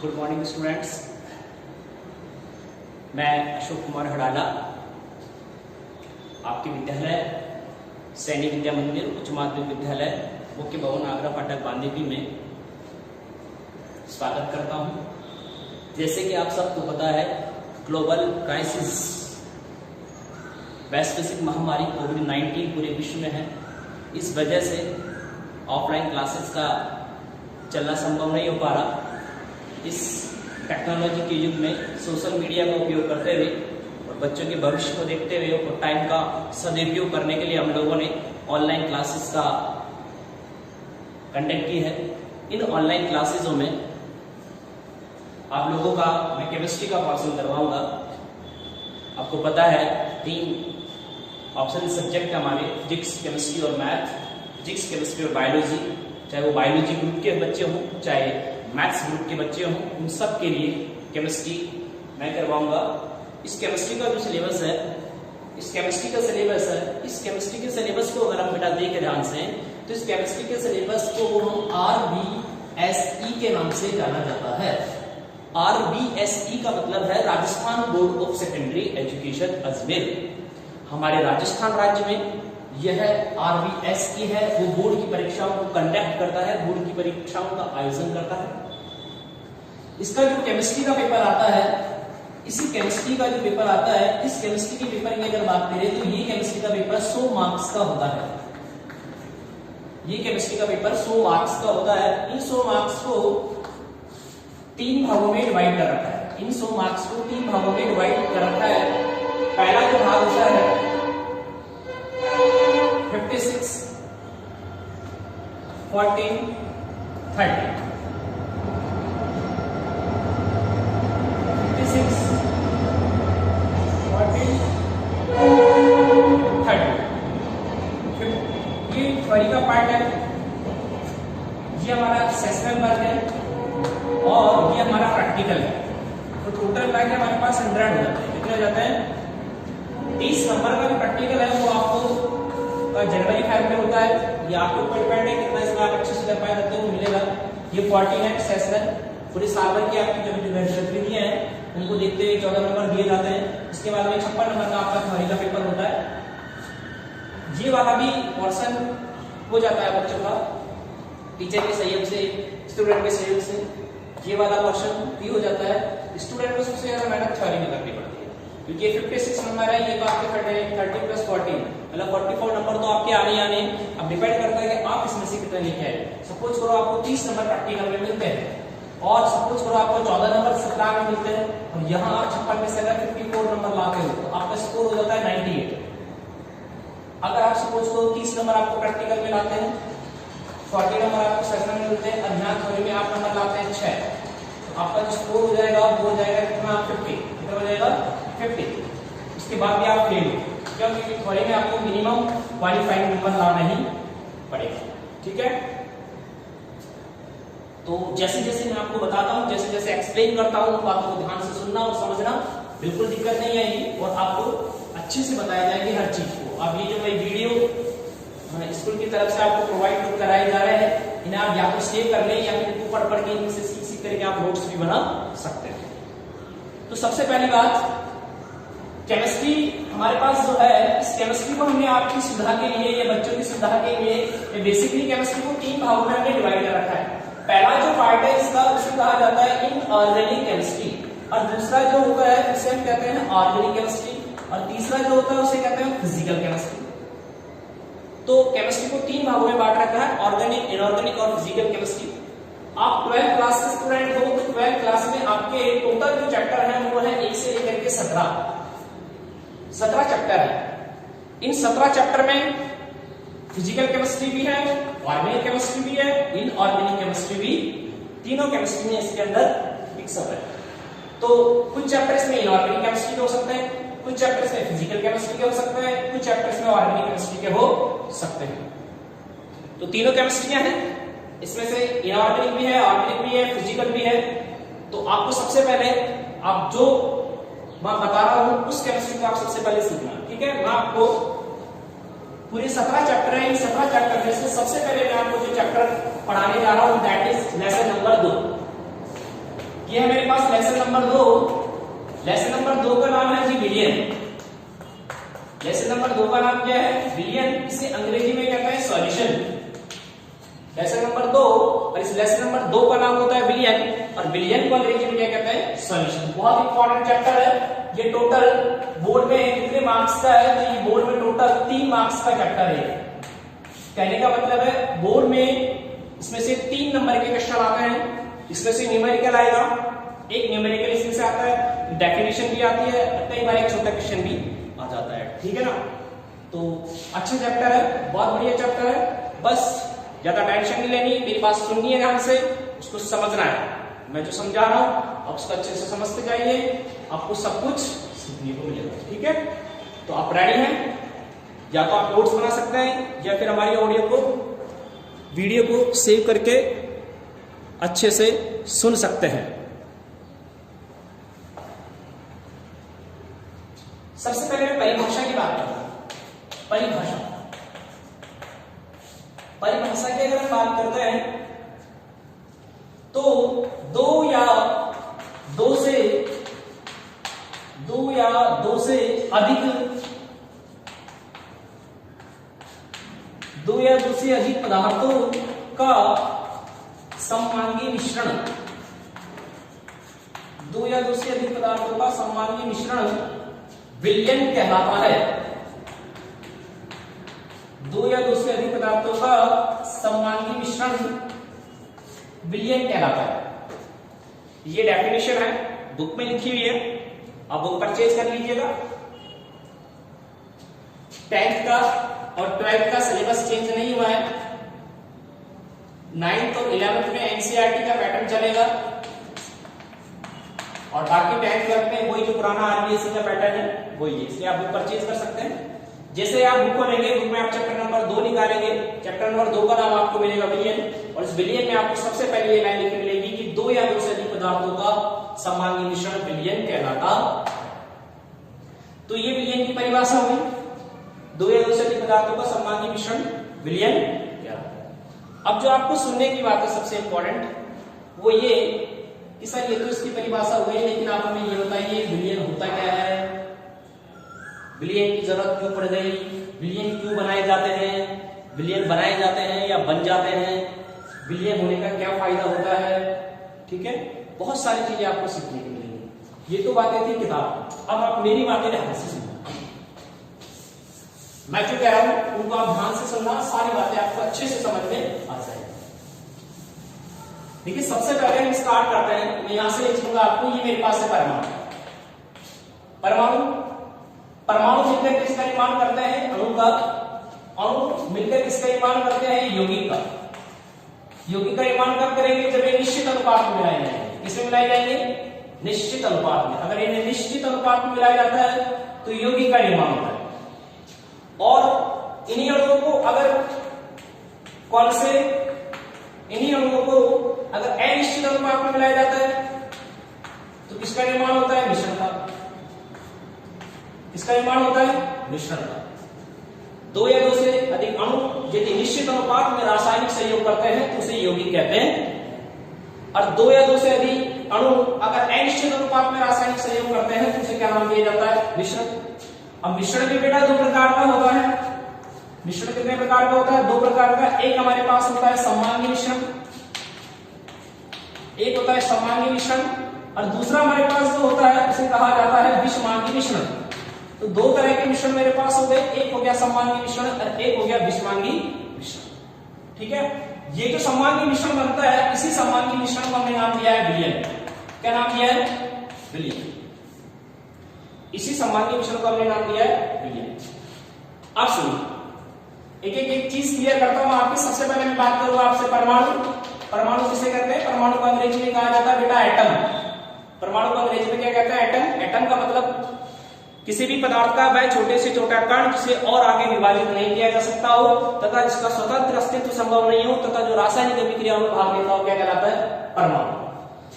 Good morning students. मैं अशोक कुमार हड़ाला आपके विद्यालय सैनिक विद्या मंदिर उच्च माध्यमिक विद्यालय मुख्य भवन आगरा फाटक बांदीपुर में स्वागत करता हूं। जैसे कि आप सबको पता है, ग्लोबल क्राइसिस वैश्विक महामारी कोविड-19 पूरे विश्व में है। इस वजह से ऑफलाइन क्लासेस का चलना संभव नहीं हो पा रहा। इस टेक्नोलॉजी के युग में सोशल मीडिया का उपयोग करते हुए और बच्चों के भविष्य को देखते हुए और टाइम का सदुपयोग करने के लिए हम लोगों ने ऑनलाइन क्लासेस का कंडक्ट की है। इन ऑनलाइन क्लासेसों में आप लोगों का मैं केमिस्ट्री का पोर्शन करवाऊंगा। आपको पता है 3 ऑप्शन सब्जेक्ट हमारे फिजिक्स, केमिस्ट्री और मैथ। फिजिक्स, केमिस्ट्री और बायोलॉजी, चाहे वो बायोलॉजी ग्रुप के बच्चे हों चाहे मैथ्स ग्रुप के बच्चे हों, उन सब के लिए केमिस्ट्री मैं करवाऊंगा। इस केमिस्ट्री का जो सिलेबस है, इस केमिस्ट्री के सिलेबस को अगर हम बेटा देखें ध्यान से, तो इस केमिस्ट्री के सिलेबस को हम RBSE के नाम से जाना जाता है। RBSE का मतलब है Rajasthan board of secondary education Ajmer. हमारे राजस्थान राज्य में यह RBSE है, वो बोर्ड की परीक्षाओं को कंडक्ट करता है, बोर्ड की परीक्षाओं का आयोजन करता है। इसका जो केमिस्ट्री का पेपर आता है, इसी केमिस्ट्री का जो पेपर आता है, इस केमिस्ट्री के पेपर की अगर बात करें तो ये केमिस्ट्री का पेपर 100 मार्क्स का होता है। ये केमिस्ट्री का पेपर 100 मार्क्स का होता है। इन 100 मार्क्स को 3 भागों में डिवाइड कर रखा है। इन 100 मार्क्स को 3 भागों में डिवाइड कर रखा है। पहला जो भाग होता है 56, 14, 30। 56, 14, 30। ये थ्योरी का पार्ट है, ये हमारा सेशनल वर्क है और ये हमारा प्रैक्टिकल है। तो टोटल बैग हमारे पास 100 हो जाते हैं। कितने हो जाते हैं? 30 नंबर का जो प्रैक्टिकल है वो आपको जनवरी 5 में होता है। ये आपके ऊपर डिपेंड है कितना इसमें आप अच्छे से कर पाए जाते हो, मिलेगा। ये 40 है सेशनल, पूरे साल भर की आपकी जो गतिविधियां हैं उनको देखते हुए 14 नंबर दिए जाते हैं। इसके बाद में 56 नंबर का आपका थ्योरी का पेपर होता है। ये वाला भी पोर्शन हो जाता है बच्चों का टीचर के सहयोग से, स्टूडेंट के सहयोग से। ये वाला पोर्शन भी हो जाता है। स्टूडेंट को सबसे ज्यादा मेहनत थ्योरी में करनी पड़ती है, क्योंकि ये 56 नंबर है, ये तो आपके 30 + 14 मतलब 44 नंबर तो आपके आने आने। अब डिपेंड करता है कि आप इसमें से कितने लिखे हैं। सपोज करो आपको 30 नंबर प्रैक्टिकल में मिलते हैं और सपोज करो आपको 14 नंबर 17 में मिलते हैं और यहाँ आप 56 में से अगर 54 नंबर लाते हो तो आपका स्कोर हो जाता है 98। अगर आप सपोज करो 30 नंबर आपको प्रैक्टिकल में लाते हैं, 40 नंबर आपको सेशन में मिलते हैं और यहाँ थ्योरी में आप नंबर लाते हैं 6, तो आपका जो स्कोर हो जाएगा वो हो जाएगा कितना? 50। कितना हो जाएगा? 50। इसके बाद भी आप फेल हो, क्योंकि थ्योरी में आपको मिनिमम क्वालिफाइंग नंबर लाना ही पड़ेगा। ठीक है, तो जैसे जैसे मैं आपको बताता हूँ, जैसे जैसे एक्सप्लेन करता हूँ, बातों को ध्यान से सुनना और समझना, बिल्कुल दिक्कत नहीं आएगी और आपको अच्छे से बताया जाएगी हर चीज को। अब ये जो मैं वीडियो स्कूल की तरफ से आपको प्रोवाइड कराए जा रहे हैं, इन्हें आप या तो सेव कर लें या फिर इनको पढ़ पढ़ के इनसे सीख सीख करके आप नोट्स भी बना सकते हैं। तो सबसे पहली बात, केमिस्ट्री हमारे पास जो है, इस केमिस्ट्री को हमने आपकी सुविधा के लिए या बच्चों की सुविधा के लिए बेसिकली केमिस्ट्री को 3 भागों में हमने डिवाइड कर रखा है। पहला जो पार्ट है इसका, उसे कहा जाता है इनऑर्गेनिक केमिस्ट्री, और दूसरा जो होता है उसे हम कहते हैं ऑर्गेनिक केमिस्ट्री, और तीसरा जो होता है उसे कहते हैं फिजिकल केमिस्ट्री। तो केमिस्ट्री को 3 भागों में बांट रखा है, ऑर्गेनिक, इनऑर्गेनिक और फिजिकल केमिस्ट्री। आप 12th क्लास के स्टूडेंट हो तो 12th क्लास में आपके टोटल जो चैप्टर है वो है 1 से लेकर के 17 चैप्टर है। इन 17 चैप्टर में फिजिकल केमिस्ट्री भी है, ऑर्गेनिक केमिस्ट्री भी है, इनऑर्गेनिक केमिस्ट्री भी, तीनों केमिस्ट्री में इसके अंदर मिक्सअप है। तो कुछ चैप्टर इसमें इनऑर्गेनिक केमिस्ट्री के हो सकते हैं, कुछ चैप्टर्स में फिजिकल केमिस्ट्री के हो सकते हैं, कुछ चैप्टर्स में ऑर्गेनिक केमिस्ट्री के हो सकते हैं। तो तीनों केमिस्ट्रियां हैं, इसमें से इनऑर्गेनिक भी है, ऑर्गेनिक भी है, फिजिकल भी है। तो आपको सबसे पहले आप जो मैं बता रहा हूं उस केमिस्ट्री को आप सबसे पहले सीखना। ठीक है, मैं आपको पूरे 17 चैप्टर है, इन 17 चैप्टर में से सबसे पहले मैं आपको जो चैप्टर पढ़ाने जा रहा हूं दैट इज लेसन नंबर 2। ये है मेरे पास लेसन नंबर 2। लेसन नंबर 2 का नाम है जी विलियन। लेसन नंबर 2 का नाम क्या है? विलियन। इसे अंग्रेजी में कहते हैं सॉल्यूशन। लेसन नंबर 2 और इस लेसन नंबर 2 का नाम होता है विलियन, और विलियन को अंग्रेजी में क्या कहते हैं? सॉल्यूशन। बहुत इंपॉर्टेंट चैप्टर है ये। टोटल बोर्ड में कितने मार्क्स का है? तो ये बोर्ड में टोटल 3 मार्क्स का चैप्टर है। कहने का मतलब है बोर्ड में इसमें से 3 नंबर के क्वेश्चन आते हैं। इसमें से न्यूमेरिकल आएगा, एक न्यूमेरिकल इसमें से आता है, डेफिनेशन भी आती है, कई बार एक छोटा क्वेश्चन भी आ जाता है। ठीक है ना? तो अच्छा चैप्टर है, बहुत बढ़िया चैप्टर है। बस ज्यादा टेंशन नहीं लेनी, मेरी बात सुननी है ध्यान से, उसको समझना है। मैं जो समझा रहा हूं आप उसको अच्छे से समझते जाइए, आपको सब कुछ सीखने को मिलेगा। ठीक है? तो आप रेडी हैं? या तो आप नोट्स बना सकते हैं या फिर हमारी ऑडियो को, वीडियो को सेव करके अच्छे से सुन सकते हैं। सबसे पहले मैं परिभाषा की बात करता हूं। परिभाषा की अगर हम बात करते हैं तो दो या दो से अधिक पदार्थों का सममांगी मिश्रण, 2 या 2 से अधिक पदार्थों का सममांगी मिश्रण विलयन कहलाता है। 2 या 2 से अधिक पदार्थों का सममांगी मिश्रण विलयन कहलाता है। ये डेफिनेशन है, बुक में लिखी हुई है, आप बुक परचेज कर लीजिएगा। 10th का और 12th का सिलेबस चेंज नहीं हुआ है। 9th और 11th में एनसीईआरटी का पैटर्न चलेगा, और बाकी 10th 12th में वही जो पुराना आरबीएसई का पैटर्न है वही है, इसलिए आप बुक परचेज कर सकते हैं। जैसे आप बुक को लेंगे, बुक में आप चैप्टर नंबर 2 निकालेंगे, चैप्टर नंबर 2 का नाम आपको मिलेगा विलयन, और इस विलयन में आपको सबसे पहले ये लाइन लिखी मिलेगी कि 2 या 2 से अधिक पदार्थों का सममांगी मिश्रण विलयन कहलाता। तो ये विलयन की परिभाषा हुई, 2 या 2 से अधिक पदार्थों का सममांगी मिश्रण विलयन कहलाता। अब जो आपको सुनने की बात है सबसे इंपॉर्टेंट वो ये कि सर ये तो इसकी परिभाषा हुई, लेकिन आप हमें ये बताइए विलयन होता क्या है, विलयन की जरूरत क्यों पड़ गई, विलयन क्यों बनाए जाते हैं, विलयन बनाए जाते हैं या बन जाते हैं, विलयन होने का क्या फायदा होता है। ठीक है? बहुत सारी चीजें आपको सीखने को मिलेंगी। ये तो बातें थी किताब, अब आप मेरी बातें ध्यान से सुनना। मैं जो कह रहा हूं उनको आप ध्यान से सुनना, सारी बातें आपको अच्छे से समझ में आ जाएगी। देखिए सबसे पहले हम स्टार्ट करते हैं, मैं यहां से लिखूंगा आपको, ये मेरे पास है परमाणु। परमाणु मिलकर किसका निर्माण करते हैं? अणु का। अणु मिलकर किसका निर्माण करते हैं? यौगिक का। यौगिक का निर्माण कब करेंगे? जब ये निश्चित अनुपात में मिलाए जाएंगे। किसमें मिलाए जाएंगे? निश्चित अनुपात में। अगर इन्हें निश्चित अनुपात में मिलाया जाता है तो यौगिक का निर्माण होता है। और इन्हीं अणुओं को अगर अनिश्चित अनुपात में मिलाया जाता है तो किसका निर्माण होता है? मिश्रण का। किसका निर्माण होता है? मिश्रण का। 2 या 2 से अधिक अणु यदि निश्चित अनुपात में रासायनिक सहयोग करते हैं तो उसे यौगिक कहते हैं, और 2 या 2 से अधिक अणु अगर अनिश्चित अनुपात में रासायनिक सहयोग करते हैं तो उसे क्या नाम दिया जाता है? मिश्रण। अब मिश्रण भी बेटा 2 प्रकार का होता है। मिश्रण कितने प्रकार का होता है? 2 प्रकार का। एक हमारे पास होता है सममांगी मिश्रण, एक होता है सममांगी मिश्रण, और दूसरा हमारे पास जो होता है उसे कहा जाता है विषमांगी मिश्रण। तो 2 तरह के मिश्रण मेरे पास हो गए, एक हो गया सममांगी मिश्रण और एक हो गया विषमांगी मिश्रण। ठीक है? ये जो सममांगी मिश्रण बनता है, इसी सममांगी मिश्रण को हमने नाम दिया है विलयन। क्या नाम दिया है? विलयन। इसी सममांगी मिश्रण को हमने नाम दिया है विलयन। अब सुनिए, एक चीज क्लियर करता हूं आपकी। सबसे पहले मैं बात करूंगा आपसे परमाणु। परमाणु किसे कहते हैं? परमाणु को अंग्रेजी में कहा जाता है बेटा एटम। परमाणु को अंग्रेजी में क्या कहते हैं? एटम। एटम का मतलब किसी भी पदार्थ का वह छोटे से छोटा कण जिसे और आगे विभाजित नहीं किया जा सकता हो तथा जिसका स्वतंत्र अस्तित्व संभव नहीं हो तथा जो रासायनिक अभिक्रिया में भाग लेता हो, क्या कहलाता है? परमाणु।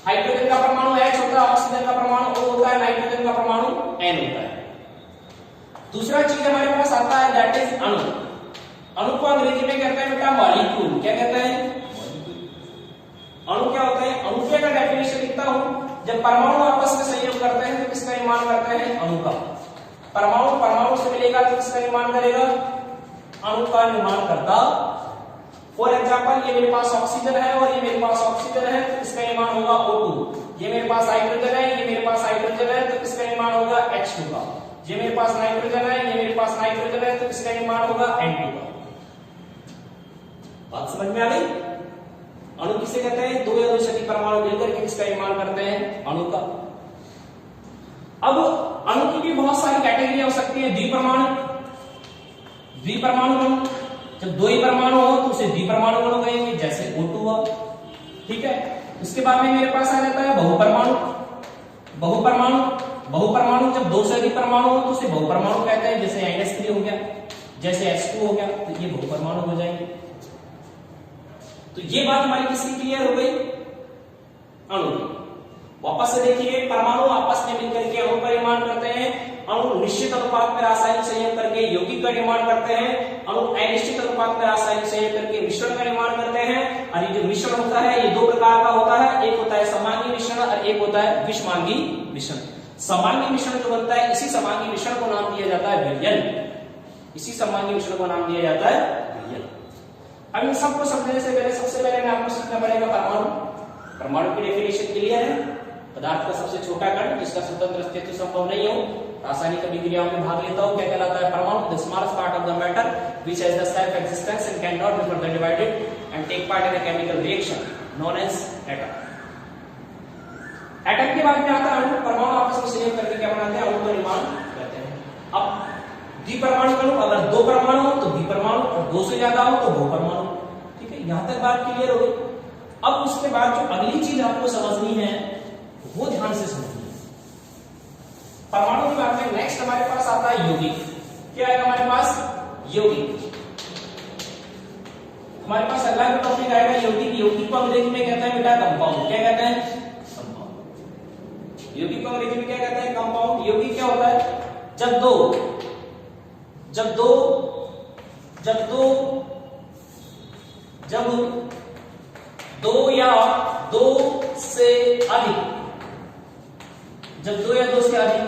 हाइड्रोजन का परमाणु H होता है, ऑक्सीजन का परमाणु O होता है, नाइट्रोजन का परमाणु N होता है। दूसरा चीज हमारे पास आता है दैट इज अणु। अणु को अंग्रेजी में कहते हैं बेटा मॉलिक्यूल। क्या कहते हैं? अणु क्या होता है? अणु का डेफिनेशन लिखता हूं जब परमाणु आपस में संयोग करते हैं तो किसका निर्माण करते हैं? अणु का। परमाणु परमाणु से मिलेगा तो किसका निर्माण करेगा? अणु का निर्माण करता। फॉर एग्जाम्पल, ये मेरे पास ऑक्सीजन है और ये मेरे पास ऑक्सीजन है, तो किसका निर्माण होगा? O2। ये मेरे पास हाइड्रोजन है, ये मेरे पास हाइड्रोजन है, तो किसका निर्माण होगा? H2 का। ये मेरे पास नाइट्रोजन है, ये मेरे पास नाइट्रोजन है, तो किसका निर्माण होगा? N2 का। बात समझ में आ गई? अणु किसे कहते हैं? दो या दो से अधिक परमाणु मिलकर के किसका निर्माण करते हैं? अणु का। अब अणु की भी बहुत सारी कैटेगरी हो सकती है। द्विपरमाणु, द्विपरमाणु अणु, जब दो ही परमाणु हो तो उसे द्विपरमाणु अणु कहेंगे, जैसे O2 हुआ। ठीक है, उसके बाद में मेरे पास आ जाता है बहुपरमाणु। बहुपरमाणु, बहुपरमाणु जब दो से अधिक परमाणु हो तो उसे बहुपरमाणु कहते हैं, जैसे NH3 हो गया, जैसे H2 हो गया, तो ये बहुपरमाणु हो जाएंगे। तो ये बात हमारी किसकी क्लियर हो गई? अणु की। वापस से देखिए, परमाणु आपस में मिलकर के अणु का निर्माण करते हैं। अणु निश्चित अनुपात में रासायनिक संयोग करके यौगिक का निर्माण करते हैं। अणु अनिश्चित अनुपात में रासायनिक संयोग करके मिश्रण का निर्माण करते हैं। और ये जो मिश्रण होता है ये दो प्रकार का होता है, एक होता है समांगी मिश्रण और एक होता है विषमांगी मिश्रण। समांगी मिश्रण जो बनता है, इसी समांगी मिश्रण को नाम दिया जाता है विलयन। इसी समांगी मिश्रण को नाम दिया जाता है विलयन। अब इन सबको समझने से पहले सबसे पहले मैं आपको सीखना पड़ेगा परमाणु। परमाणु की डेफिनेशन क्लियर है? पदार्थ का सबसे छोटा कण जिसका स्वतंत्र अस्तित्व संभव नहीं हो, रासायनिक अभिक्रियाओं में भाग लेता हो, क्या कहलाता है? परमाणु। The smallest part of the matter which has the self existence and can not be further divided and take part in a chemical reaction known as atom. Atom के बाद में आता है अणु। परमाणु आपस में संयोग करके क्या बनाते हैं? अणु का निर्माण करते हैं। अब द्विपरमाणु अणु, अगर दो परमाणु हो तो द्विपरमाणु और दो से ज्यादा हो तो बहुपरमाणु। ठीक है, यहां तक बात क्लियर हो गई। अब उसके बाद जो अगली चीज आपको समझनी है वो ध्यान से समझिए। परमाणु के बाद में नेक्स्ट हमारे पास आता है यौगिक। क्या आएगा हमारे पास? यौगिक। हमारे पास अगला जो टॉपिक आएगा यौगिक। यौगिक को अंग्रेजी में कहते हैं बेटा कंपाउंड। क्या कहते हैं? कंपाउंड। यौगिक को अंग्रेजी में क्या कहते हैं? कंपाउंड। यौगिक क्या होता है? जब दो या दो से अधिक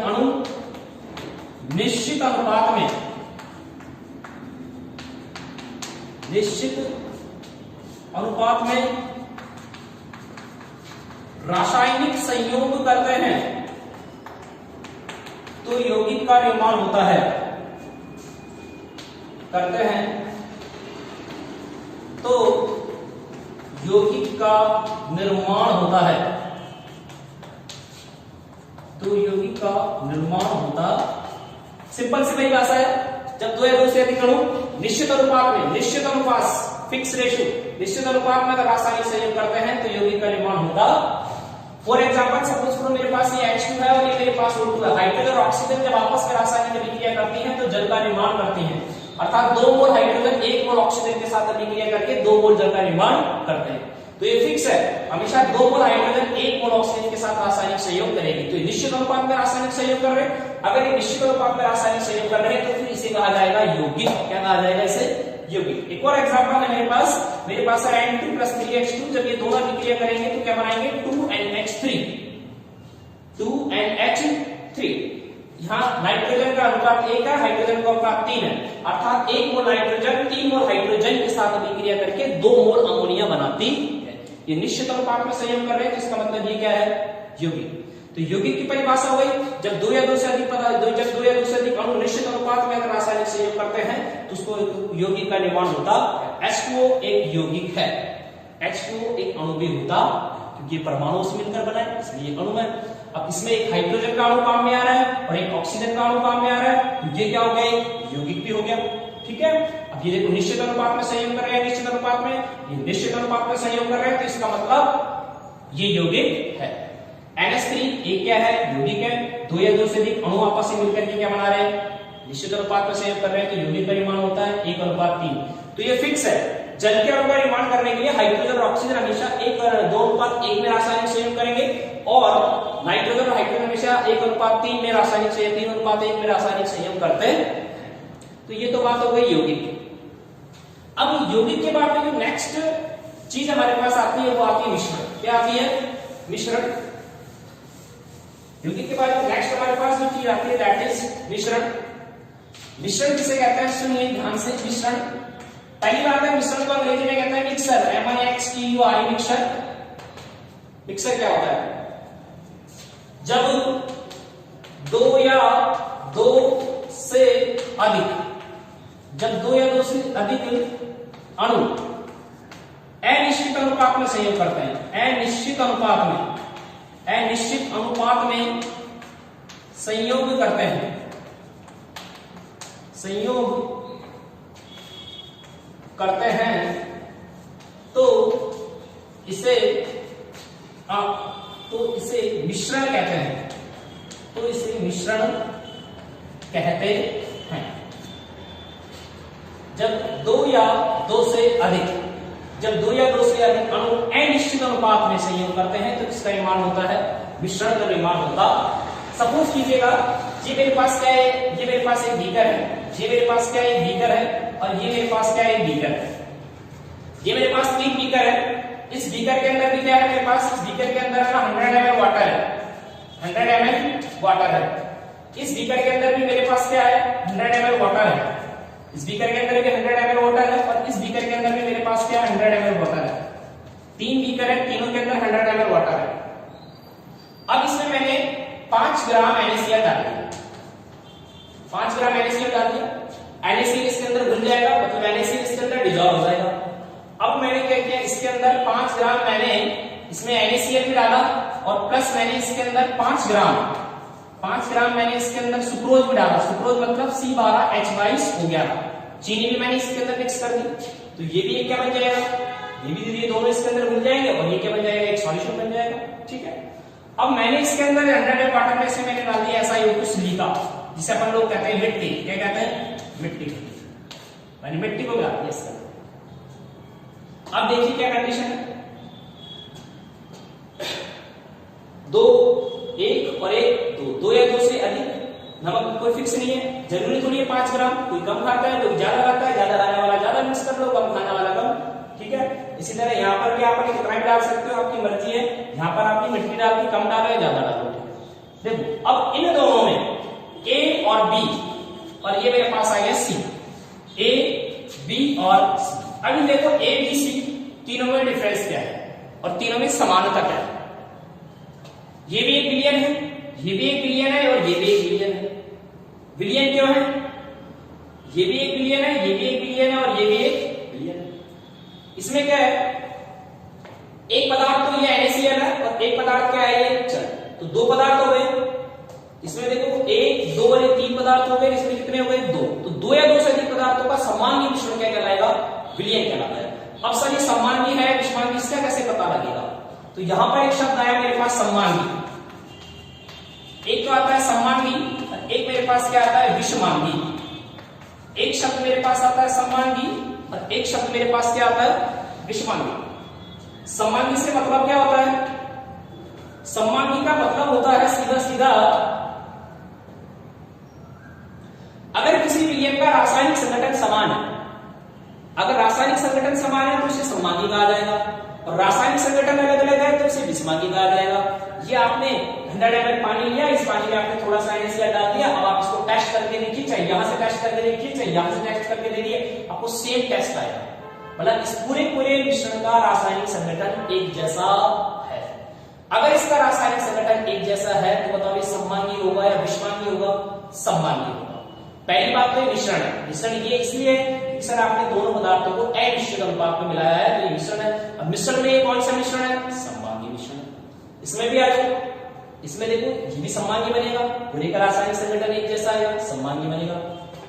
अणु निश्चित अनुपात में रासायनिक संयोग करते हैं तो यौगिक का निर्माण होता है। करते हैं तो यौगिक का निर्माण होता है। तो यौगिक का निर्माण होता, सिंपल सी वही भाषा है। जब दो या दो से अधिक अणु निश्चित अनुपात में, निश्चित अनुपात फिक्स रेशियो, निश्चित अनुपात में अगर रासायनिक संयोग करते हैं तो यौगिक का निर्माण होता। फॉर एग्जांपल सपोज करो मेरे पास ये H2 है और ये मेरे पास O2 है। हाइड्रोजन और ऑक्सीजन जब आपस में रासायनिक अभिक्रिया करती हैं तो जल का निर्माण करती हैं, अर्थात 2 मोल हाइड्रोजन 1 मोल ऑक्सीजन के साथ अभिक्रिया करके 2 मोल जल का निर्माण करते हैं। तो ये फिक्स है, हमेशा 2 मोल हाइड्रोजन 1 मोल ऑक्सीजन के साथ रासायनिक संयोग करेगी। तो ये निश्चित अनुपात में रासायनिक संयोग कर रहे हैं। अगर ये निश्चित अनुपात में रासायनिक संयोग कर रहे हैं तो फिर इसे कहा जाएगा यौगिक। क्या कहा जाएगा इसे? यौगिक। एक और एग्जांपल है मेरे पास है N2 + 3H2। जब ये दोनों अभिक्रिया करेंगे तो क्या बनाएंगे? 2NH3। 2NH3। यहाँ नाइट्रोजन का अनुपात 1 है, हाइड्रोजन का अनुपात 3 है, अर्थात 1 मोल नाइट्रोजन 3 मोल हाइड्रोजन के साथ अभिक्रिया करके 2 मोल अमोनिया बनाती है। ये निश्चित अनुपात में संयोग कर रहे हैं, जिसका मतलब ये क्या है? यौगिक। तो यौगिक की परिभाषा हुई, जब दो या दो से अधिक अणु निश्चित अनुपात में अगर रासायनिक संयोग करते हैं तो उसको यौगिक का निर्माण होता है। H2O एक यौगिक है। H2O एक अणु भी होता, क्योंकि परमाणु से मिलकर बना है इसलिए अणु है। अब इसमें एक हाइड्रोजन का अणु काम में आ रहा है और एक ऑक्सीजन का अणु काम में आ रहा है, तो ये क्या हो गया? यौगिक भी हो गया। ठीक है, अब ये देखो निश्चित अनुपात में संयोग कर रहे हैं, निश्चित अनुपात में, ये निश्चित अनुपात में संयोग कर रहे हैं, तो इसका मतलब ये यौगिक है। NH3 एक क्या है? यौगिक है। दो या दो से अधिक अणु आपस में मिलकर के क्या बना रहे हैं? निश्चित अनुपात में संयोग कर रहे हैं, तो यौगिक का निर्माण होता है 1:3। तो ये फिक्स है। जल के अणु का निर्माण करने के लिए हाइड्रोजन और ऑक्सीजन हमेशा 2:1 में रासायनिक संयोग करेंगे और नाइट्रोजन और हाइड्रोजन हमेशा 1:3 में रासायनिक संयोग, 3:1 में रासायनिक संयोग करते हैं। तो ये तो बात हो गई यौगिक। अब यौगिक के बाद में जो नेक्स्ट चीज हमारे पास आती है वो आती है मिश्रण। क्या आती है? मिश्रण। यौगिक के बाद नेक्स्ट हमारे पास जो चीज आती है दैट इज मिश्रण। मिश्रण किसे कहते हैं, सुनिए ध्यान से। मिश्रण, पहली बात है मिश्रण को अंग्रेजी में कहते हैं मिक्सर, MIXTUR, मिक्सर। मिक्सर क्या होता है, जब दो या दो से अधिक अणु अनिश्चित अनुपात में संयोग करते हैं, अनिश्चित अनुपात में संयोग करते हैं, तो इसे मिश्रण कहते हैं, जब दो या दो से अधिक अणु अनिश्चित अनुपात में संयोग करते हैं तो इसका निर्माण होता है, मिश्रण का निर्माण होता। सपोज कीजिएगा ये मेरे पास क्या है, ये मेरे पास एक बीकर है, ये मेरे पास क्या है, एक बीकर है, और ये मेरे पास क्या है, एक बीकर है। ये मेरे पास तीन बीकर है, इस बीकर के अंदर भी क्या है मेरे पास, इस बीकर के अंदर 100 ml वाटर है, 100 ml वाटर है। इस बीकर के अंदर भी मेरे पास क्या है, 100 ml वाटर है, इस बीकर के अंदर भी 100 ml वाटर है, और इस बीकर के अंदर भी मेरे पास क्या है, 100 ml वाटर है। तीन बीकर है, तीनों के अंदर 100 ml वाटर है। अब इसमें मैंने 5 ग्राम NaCl डाल दिया, 5 ग्राम NaCl डाल दिया, NaCl इसके अंदर घुल जाएगा, मतलब NaCl इसके अंदर डिसॉल्व हो जाएगा। अब मैंने क्या किया, इसके अंदर 5 ग्राम मैंने इसमें NaCl भी डाला, और प्लस मैंने इसके अंदर 5 ग्राम मैंने इसके अंदर सुक्रोज भी डाला। सुक्रोज मतलब C12H22 हो गया, चीनी भी मैंने इसके अंदर मिक्स कर दी। तो ये भी एक क्या बन जाएगा, ये दोनों इसके अंदर घुल जाएंगे, और ये क्या बन जाएगा, एक सॉल्यूशन बन जाएगा। ठीक है, अब मैंने इसके अंदर 100 ml वाटर में से मैंने डाल दिया SiO2 सिलिका, जिसे अपन लोग कहते हैं मिट्टी। क्या कहते हैं, मिट्टी। मैंने मिट्टी को मिला दिया इसके अंदर। अब देखिए क्या कंडीशन है, 2 1 और 1 2 या 2 से अधिक। नमक कोई फिक्स नहीं है, जरूरी थोड़ी है 5 ग्राम, कोई कम खाता है कोई ज्यादा खाता है, ज्यादा खाने वाला ज्यादा मिक्स कर लो, कम खाने वाला कम। ठीक है, इसी तरह यहाँ पर भी आप कितना भी डाल सकते हो, आपकी मर्जी है। यहाँ पर आपकी मिट्टी डाल दी, कम डालो या ज्यादा डालो। देखो अब इन दोनों में A और B, और ये मेरे पास आ गया C, A B और C। अभी देखो A B C तीनों में डिफरेंस क्या है और तीनों में समानता क्या है। ये भी एक विलयन है, ये भी एक विलयन है, और ये भी एक विलयन है। विलयन क्यों है, ये भी एक विलयन है, ये भी एक विलयन है, और ये भी एक विलयन है। इसमें क्या है, एक पदार्थ तो ये NaCl है, और एक पदार्थ क्या है, ये चल। तो दो पदार्थ हो गए, इसमें देखो 1 2 और 3 पदार्थ हो गए, इसमें कितने हो गए, 2। तो 2 या 2 से अधिक पदार्थों का समांगी मिश्रण क्या कहलाएगा, विलयन कहलाता है। अब सर ये समांगी है विषमांगी, इसका कैसे पता लगेगा। तो यहां पर एक शब्द आया मेरे पास समांगी, एक तो आता है समांगी, एक मेरे पास क्या आता है, विषमांगी। एक शब्द मेरे पास आता है समांगी, और एक शब्द मेरे पास क्या आता है, विषमांगी। समांगी से मतलब क्या होता है, समांगी का मतलब होता है सीधा सीधा, अगर किसी विलयन का रासायनिक संगठन समान है, अगर रासायनिक संगठन समान है तो उसे समांगी कहा जाएगा, और रासायनिक संगठन अलग अलग है तो उसे विषमांगी कहा जाएगा। ये आपने 100 ml पानी लिया, इस पानी में आपने थोड़ा सा NaCl डाल दिया, अब आप इसको टेस्ट करके देखिए, चाहे यहां से टेस्ट करके देखिए, चाहे यहां से टेस्ट करके देखिए, आपको सेम टेस्ट आएगा। मतलब इस पूरे मिश्रण का रासायनिक संगठन एक जैसा है। अगर इसका रासायनिक संगठन एक जैसा है तो बताओ ये समांगी होगा या विषमांगी होगा, समांगी होगा। पहली बात तो ये मिश्रण है, मिश्रण ये इसलिए कि सर आपने दोनों पदार्थों को अनिश्चित अनुपात में मिलाया है, तो ये मिश्रण है। अब मिश्रण में ये कौन सा मिश्रण है, समांगी मिश्रण। इसमें भी आ जाओ, इसमें देखो ये भी समांगी बनेगा, पूरे का रासायनिक संगठन एक जैसा आएगा, समांगी बनेगा।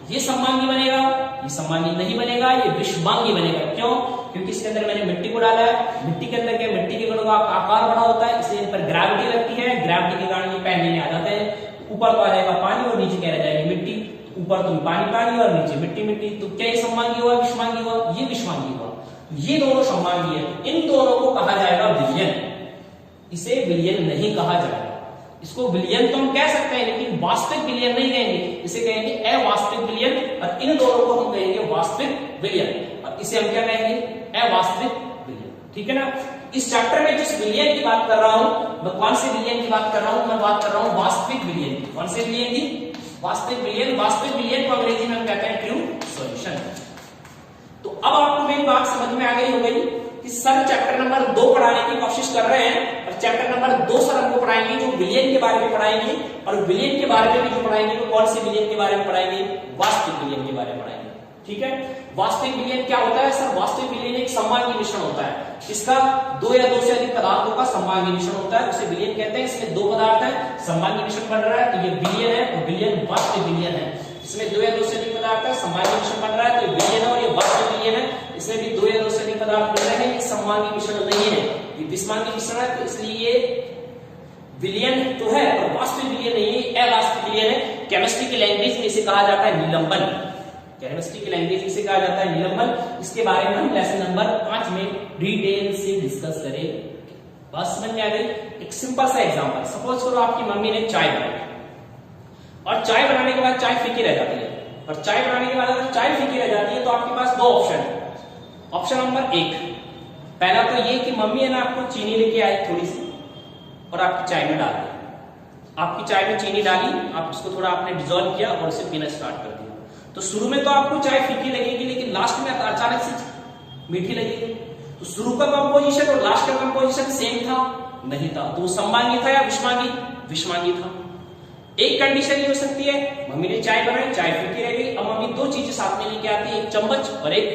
ये समांगी बनेगा, ये समांगी नहीं बनेगा, ये विषमांगी बनेगा। क्यों, क्योंकि इसके अंदर मैंने मिट्टी को डाला है। मिट्टी के अंदर क्या, मिट्टी के कणों का आकार बड़ा होता है, इसलिए इन पर ग्रेविटी लगती है, ग्रेविटी के कारण ये पैनने में आ जाते हैं। ऊपर तो आ जाएगा पानी और नीचे क्या रह जाएगी, मिट्टी। ऊपर तो पानी और नीचे मिट्टी। तो क्या ये समांगी हुआ, विषमांगी हुआ, ये विषमांगी हुआ। ये दोनों समांगी है, इन दोनों को कहा जाएगा विलयन। इसे विलयन नहीं कहा जाएगा, इसको विलयन तो हम कह सकते हैं लेकिन वास्तविक विलयन नहीं कहेंगे, इसे कहेंगे अवास्तविक विलयन, और इन दोनों को हम कहेंगे वास्तविक विलयन, और इसे हम क्या कहेंगे, अवास्तविक विलयन। ठीक है ना। इस चैप्टर में जिस विलियन की बात कर रहा हूं, मैं कौन से विलियन की बात कर रहा हूं, मैं बात कर रहा हूं वास्तविक विलियन की। कौन से विलियन की? वास्तविक विलियन। वास्तविक विलियन को अंग्रेजी में हम कहते हैं ट्रू सॉल्यूशन। तो अब आपको मेरी बात समझ में आ गई हो गई कि सर चैप्टर नंबर 2 पढ़ाने की कोशिश कर रहे हैं, और चैप्टर नंबर 2 सर हमको पढ़ाएंगे जो विलियन के बारे में पढ़ाएंगे, और विलियन के बारे में भी जो पढ़ाएंगे वो कौन से विलियन के बारे में पढ़ाएंगे? वास्तविक विलियन के बारे में पढ़ाएंगे। ठीक है। वास्तविक विलियन क्या होता है सर? वास्तविक विलियन एक सममांगी मिश्रण होता है, इसका दो या दो से अधिक पदार्थों का सममांगी मिश्रण होता है, उसे विलियन कहते हैं। इसमें दो पदार्थ है, सममांगी मिश्रण बन रहा है तो ये विलियन है, और विलियन वास्तविक विलियन है। इसमें दो या दो से अधिक पदार्थ है, सममांगी मिश्रण बन रहा है तो ये विलियन है, और ये वास्तविक विलियन है। इसमें भी दो या दो से अधिक पदार्थ मिल रहे हैं, ये सममांगी मिश्रण नहीं है, ये विषमांगी मिश्रण है, तो इसलिए ये विलियन तो है पर वास्तविक विलियन नहीं है, अवास्तविक विलियन है। केमिस्ट्री की लैंग्वेज में इसे कहा जाता है निलंबन। केमिस्ट्री की लैंग्वेज इसे कहा जाता है निलंबन। इसके बारे में हम लेसन नंबर 5 में डिटेल से डिस्कस करेंगे। बात समझ में आ गई? एक सिंपल सा एग्जांपल, सपोज करो आपकी मम्मी ने चाय बनाई, और चाय बनाने के बाद चाय फीकी रह जाती है, और चाय बनाने के बाद अगर चाय फीकी रह जाती है तो आपके पास दो ऑप्शन है। ऑप्शन नंबर 1, पहला तो ये कि मम्मी है ना आपको चीनी लेके आई थोड़ी सी, और आपकी चाय में डाल दी। आपकी चाय में चीनी डाली, आप उसको थोड़ा आपने डिसॉल्व किया और उसे पीना स्टार्ट कर दिया। तो शुरू में तो आपको चाय फीकी लगेगी, लेकिन लास्ट में अचानक से मीठी लगेगी। तो शुरू का कंपोजिशन और लास्ट का कंपोजिशन सेम था? नहीं था। तो वो सममांगी था या विषमांगी? विषमांगी था। एक कंडीशन ये हो सकती है, मम्मी ने चाय बनाई, चाय फीकी रह गई, अब मम्मी दो चीजें साथ में लेके आती है, एक चम्मच और एक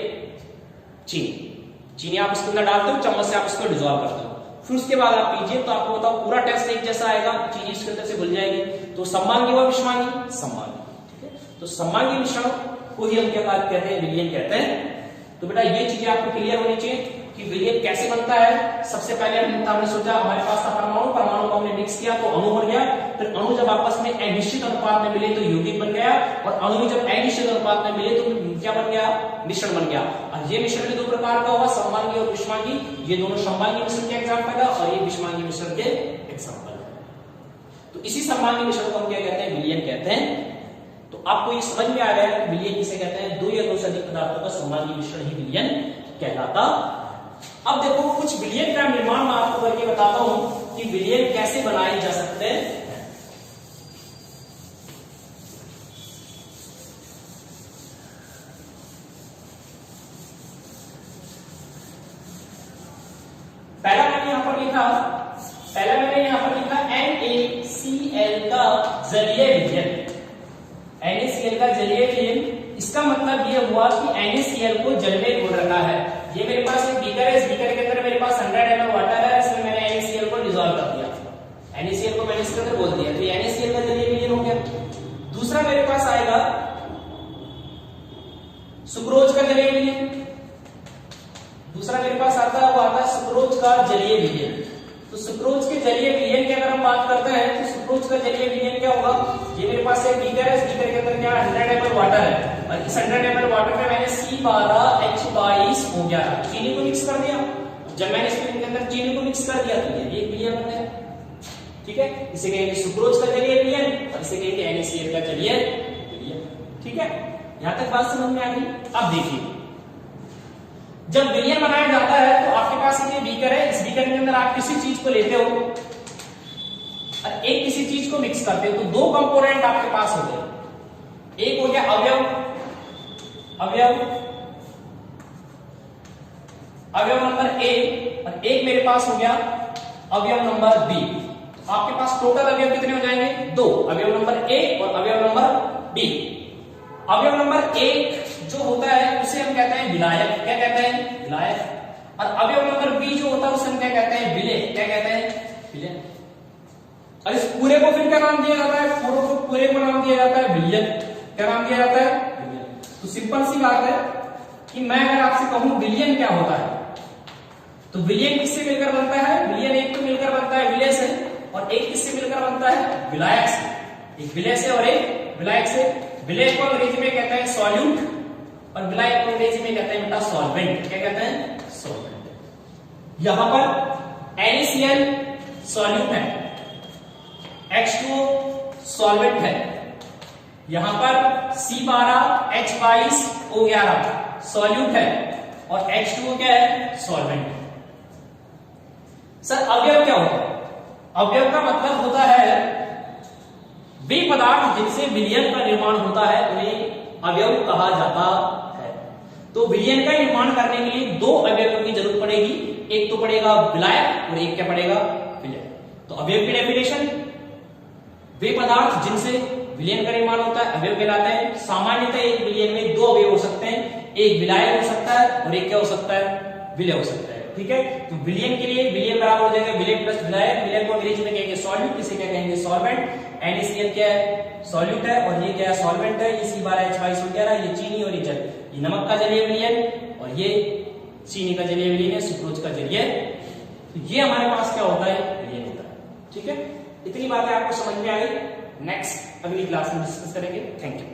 चीनी। चीनी आप उसके अंदर डालते हो, चम्मच से आप उसको डिसॉल्व करते हो, फिर उसके बाद आप पीजिए, तो आपको बताओ पूरा टेस्ट एक जैसा आएगा, चीनी इसके अंदर से घुल जाएगी। तो सममांगी व विषमांगी? सममांगी। ठीक है। तो सममांगी मिश्रण को ही हम क्या कहते हैं? विलियन कहते हैं। तो बेटा ये चीजें आपको क्लियर होनी चाहिए कि विलियन कैसे बनता है। सबसे पहले हमने सोचा हमारे पास था परमाणु, परमाणु को हमने मिक्स किया तो अणु बन गया, फिर अणु जब आपस में अनिश्चित अनुपात में मिले तो यौगिक बन गया, और अणु जब अनिश्चित अनुपात में मिले तो क्या बन गया? मिश्रण बन गया। और ये मिश्रण भी दो प्रकार का हुआ, सममांगी और विषमांगी। ये दोनों सममांगी मिश्रण के एग्जांपल है, और ये विषमांगी मिश्रण के एग्जांपल है। तो इसी सममांगी मिश्रण को हम क्या कहते हैं? विलियन कहते हैं। तो आपको ये समझ में आ गया कि विलियन किसे कहते हैं? दो या दो से अधिक पदार्थों का सममांगी मिश्रण ही विलियन कहलाता। अब देखो कुछ विलियन का निर्माण मैं आपको करके बताता हूं कि विलियन कैसे बनाए जा सकते हैं। पहला मैंने यहां पर लिखा NaCl का जलीय विलियन। NaCl का जलीय विलियन, इसका मतलब ये हुआ कि NaCl को जल में घोल रखा है। ये मेरे पास एक बीकर है, इस बीकर के अंदर मेरे पास 100 ml वाटर है, इसमें मैंने NaCl को डिसॉल्व कर दिया, NaCl को मैंने इसके अंदर घोल दिया, तो ये NaCl का जलीय विलियन हो गया। दूसरा मेरे पास आएगा सुक्रोज का जलीय विलियन। दूसरा मेरे पास आता है वो आता है सुक्रोज का जलीय विलियन। तो सुक्रोज के जलीय विलियन की अगर हम बात करते हैं तो सुक्रोज का जलीय विलियन क्या होगा? ये मेरे पास एक बीकर है, इस बीकर के अंदर क्या 100 ml वाटर है, और इस 100 ml वाटर में मैंने C12H22 चीनी को मिक्स कर दिया। जब मैंने इसके अंदर चीनी को मिक्स कर दिया तो ये एक विलियन बन गया। ठीक है। इसे कहेंगे सुक्रोज का जलीय विलियन, और इसे कहेंगे NaCl का जलीय विलियन। ठीक है। यहां तक बात समझ में आ गई? अब देखिए, जब विलियन बनाया जाता है तो आपके पास ये बीकर है, इस बीकर के अंदर आप किसी चीज को लेते हो और एक किसी चीज को मिक्स करते हो, तो दो कंपोनेंट आपके पास हो गए। एक हो गया अवयव नंबर A, और एक मेरे पास हो गया अवयव नंबर B। आपके पास टोटल अवयव कितने हो जाएंगे? दो, अवयव नंबर A और अवयव नंबर B। अवयव नंबर 1 जो होता है उसे हम कहते हैं विलायक। क्या कहते हैं? विलायक। और अवयव नंबर B जो होता है उसे हम क्या कहते हैं? विलेय। क्या कहते हैं? विलेय। और इस पूरे को फिर क्या नाम दिया जाता है? पूरे को नाम दिया जाता है विलियन। क्या नाम दिया जाता है? विलियन। तो सिंपल सी बात है कि मैं अगर आपसे कहूं विलियन क्या होता है, तो विलियन किससे मिलकर बनता है? विलियन एक तो मिलकर बनता है विलेय से, और एक किससे मिलकर बनता है? विलायक से। एक विलेय से और एक विलायक से। विलेय को अंग्रेजी में कहते हैं सॉल्यूट, और विलायक को अंग्रेजी में कहते हैं बेटा सॉल्वेंट। क्या कहते हैं? सॉल्वेंट। यहां पर NaCl सॉल्यूट है, H2O सॉल्वेंट है, यहां पर C12H22O11 सॉल्यूट है, और H2O क्या है? सॉल्वेंट। सर अवयव क्या होता है? अवयव का मतलब होता है वे पदार्थ जिनसे विलयन का निर्माण होता है उन्हें अवयव कहा जाता है। तो विलयन का निर्माण करने के लिए दो अवयवों की जरूरत पड़ेगी, एक तो पड़ेगा विलायक और एक क्या पड़ेगा? विलयन। तो अवयव की डेफिनेशन, वे पदार्थ जिनसे विलयन का निर्माण होता है अवयव कहलाते हैं। सामान्यतः एक विलयन में दो अवयव हो सकते हैं, एक विलायक हो सकता है और एक क्या हो सकता है? विलय हो सकता है। ठीक है, तो विलयन के लिए विलयन बराबर हो जाएगा विलय प्लस विलायक। विलय को अंग्रेजी में कहेंगे सॉल्यूट, इसे क्या कहेंगे? सॉल्वेंट। NaCl क्या है? सॉल्यूट है और ये क्या है? सॉल्वेंट है। ये C12H5 ये चीनी और ये जल, ये नमक का जलीय विलयन और ये चीनी का जलीय विलयन है, सुक्रोज का जलीय। तो ये हमारे पास क्या होता है? विलयन होता है। ठीक है, इतनी बातें आपको समझ में आ गई। नेक्स्ट अगली क्लास में डिस्कस करेंगे। Thank you.